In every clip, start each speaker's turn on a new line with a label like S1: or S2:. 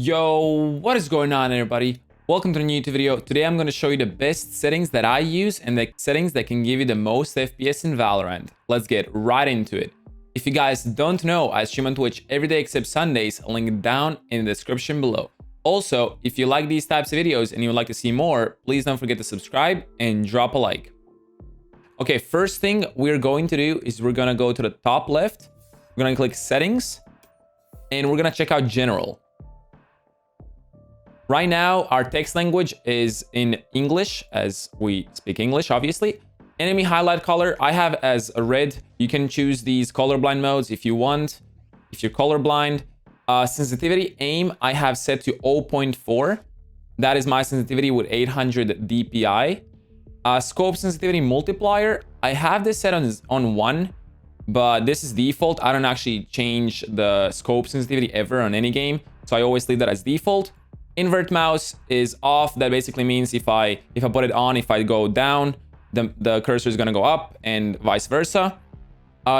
S1: Yo, what is going on, everybody? Welcome to a new YouTube video. Today I'm going to show you the best settings that I use and the settings that can give you the most FPS in Valorant. Let's get right into it. If you guys don't know, I stream on Twitch every day except Sundays, link down in the description below. Also, if you like these types of videos and you would like to see more, please don't forget to subscribe and drop a like. Okay, first thing we're going to do is we're going to go to the top left. We're going to click settings and we're going to check out general. Right now, our text language is in English, as we speak English, obviously. Enemy highlight color, I have as a red. You can choose these colorblind modes if you want, if you're colorblind. Sensitivity, aim, I have set to 0.4. That is my sensitivity with 800 DPI. Scope sensitivity multiplier, I have this set on 1, but this is default. I don't actually change the scope sensitivity ever on any game, so I always leave that as default. Invert mouse is off. That basically means if I put it on, if I go down, the cursor is gonna go up and vice versa.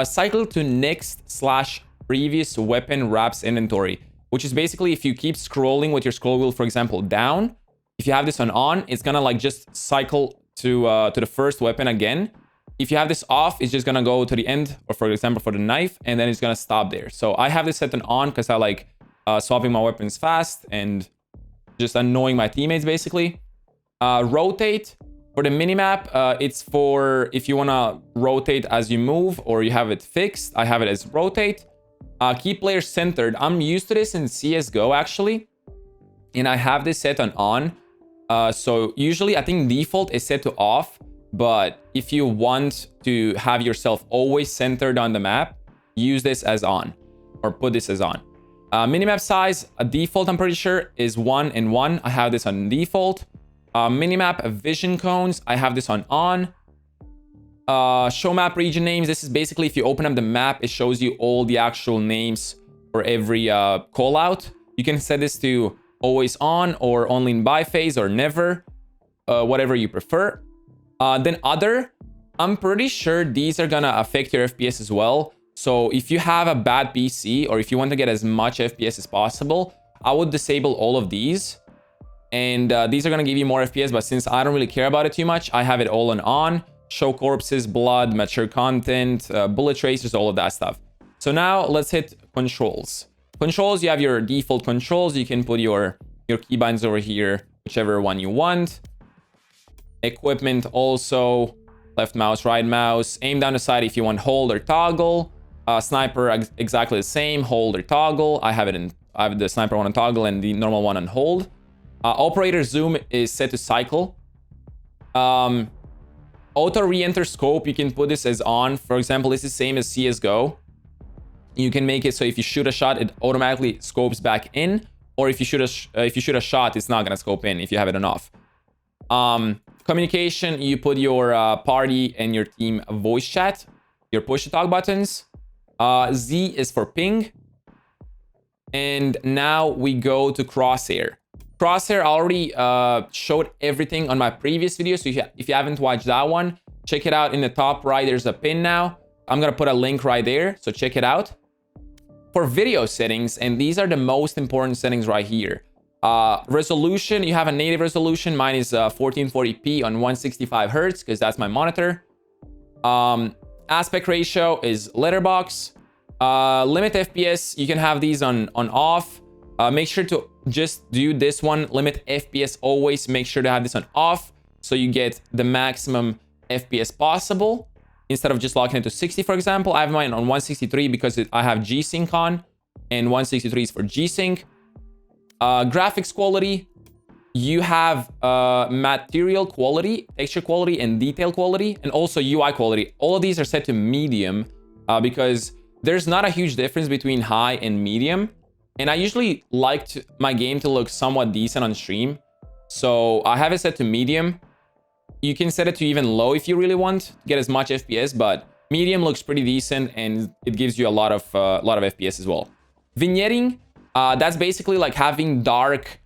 S1: Cycle to next/previous weapon wraps inventory, which is basically if you keep scrolling with your scroll wheel, for example, down, if you have this on, it's gonna like just cycle to the first weapon again. If you have this off, it's just gonna go to the end, or for example, for the knife, and then it's gonna stop there. So I have this set on because I like swapping my weapons fast and just annoying my teammates, basically. Rotate, for the minimap, it's for if you want to rotate as you move or you have it fixed. I have it as rotate. Keep players centered. I'm used to this in CSGO, actually. And I have this set on. So usually, I think default is set to off. But if you want to have yourself always centered on the map, use this as on. Or put this as on. Minimap size, a default, I'm pretty sure, is 1 and 1. I have this on default. Minimap vision cones, I have this on. Show map region names, this is basically if you open up the map, it shows you all the actual names for every call out. You can set this to always on or only in buy phase or never, whatever you prefer. Then other, I'm pretty sure these are gonna affect your FPS as well. So if you have a bad PC or if you want to get as much FPS as possible, I would disable all of these. And these are going to give you more FPS, but since I don't really care about it too much, I have it all on. Show corpses, blood, mature content, bullet tracers, all of that stuff. So now let's hit controls. Controls, you have your default controls. You can put your keybinds over here, whichever one you want. Equipment also, left mouse, right mouse. Aim down the side if you want hold or toggle. Sniper, exactly the same, hold or toggle. I have the sniper one on toggle and the normal one on hold. Operator zoom is set to cycle. Auto re-enter scope, you can put this as on. For example, this is same as CSGO. You can make it so if you shoot a shot, it automatically scopes back in, or if you shoot a shot, it's not gonna scope in if you have it on off. Communication, you put your party and your team voice chat, your push to talk buttons. Z is for ping. And now we go to crosshair. Crosshair, I already showed everything on my previous video. So if you haven't watched that one, check it out in the top right. There's a pin now. I'm going to put a link right there. So check it out. For video settings, and these are the most important settings right here. Resolution, you have a native resolution. Mine is 1440p on 165 hertz because that's my monitor. Aspect ratio is letterbox. Limit FPS, you can have these on off. Make sure to just do this one. Limit FPS always. Make sure to have this on off so you get the maximum FPS possible instead of just locking it to 60, for example. I have mine on 163 because I have G-Sync on, and 163 is for G-Sync. Graphics quality, you have material quality, texture quality, and detail quality, and also UI quality. All of these are set to medium because there's not a huge difference between high and medium. And I usually like my game to look somewhat decent on stream. So I have it set to medium. You can set it to even low if you really want to get as much FPS, but medium looks pretty decent and it gives you a lot of FPS as well. Vignetting, that's basically like having dark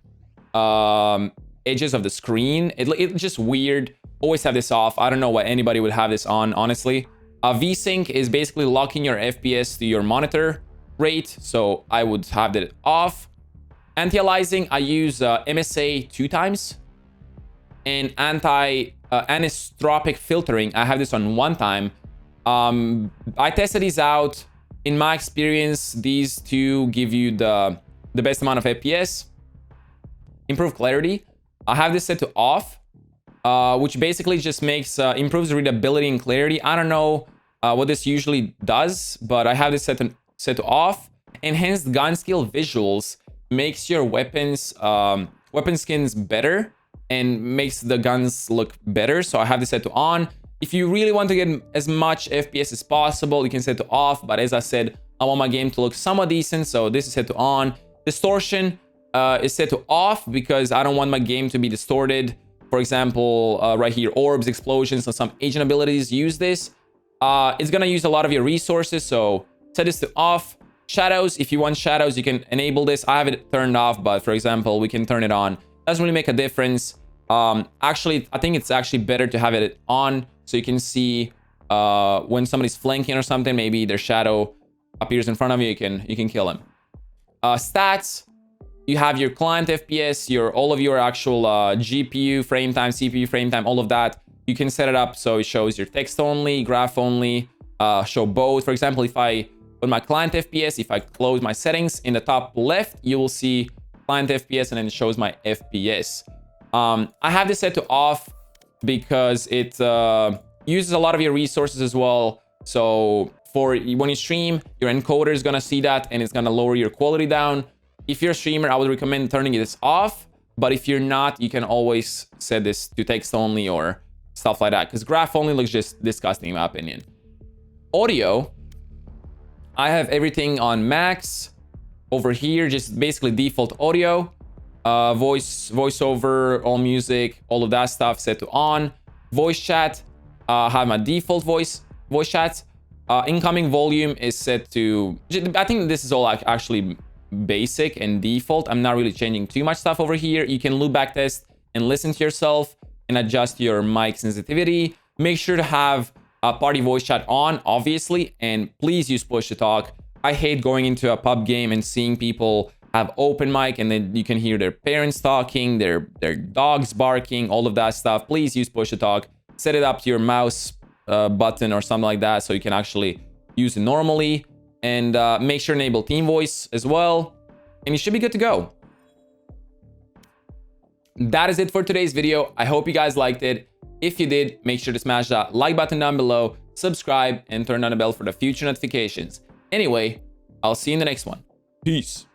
S1: edges of the screen. It's just weird. Always have this off. I don't know why anybody would have this on, honestly. VSync is basically locking your FPS to your monitor rate, so I would have that off. Anti-aliasing, I use MSA 2 times. And anisotropic filtering, I have this on 1 time. I tested these out. In my experience, these two give you the best amount of FPS. Improve clarity. I have this set to off, which basically just makes improves readability and clarity. I don't know what this usually does, but I have this set to off. Enhanced gun skill visuals makes your weapon skins better and makes the guns look better. So I have this set to on. If you really want to get as much FPS as possible, you can set to off. But as I said, I want my game to look somewhat decent, so this is set to on. Distortion is set to off because I don't want my game to be distorted. For example, right here, orbs, explosions, and some agent abilities use this. It's gonna use a lot of your resources, so set this to off. Shadows, if you want shadows, you can enable this. I have it turned off, but for example, we can turn it on. Doesn't really make a difference. Actually, I think it's actually better to have it on so you can see when somebody's flanking or something, maybe their shadow appears in front of you, you can kill him. Stats, you have your client FPS, all of your actual GPU frame time, CPU frame time, all of that. You can set it up so it shows your text only, graph only, show both. For example, if I put my client FPS, if I close my settings in the top left, you will see client FPS and then it shows my FPS. I have this set to off because it uses a lot of your resources as well. So for when you stream, your encoder is gonna see that and it's gonna lower your quality down. If you're a streamer, I would recommend turning this off. But if you're not, you can always set this to text only or stuff like that, because graph only looks just disgusting in my opinion. Audio, I have everything on max. Over here, just basically default audio. Voiceover, all music, all of that stuff set to on. Voice chat, have my default voice chat. Incoming volume is set to, I think this is all actually basic and default. I'm not really changing too much stuff over here. You can loop back test and listen to yourself and adjust your mic sensitivity. Make sure to have a party voice chat on, obviously, and please use push to talk. I hate going into a pub game and seeing people have open mic and then you can hear their parents talking, their dogs barking, all of that stuff. Please use push to talk. Set it up to your mouse button or something like that so you can actually use it normally. And make sure to enable team voice as well. And you should be good to go. That is it for today's video. I hope you guys liked it. If you did, make sure to smash that like button down below, subscribe, and turn on the bell for the future notifications. Anyway, I'll see you in the next one. Peace.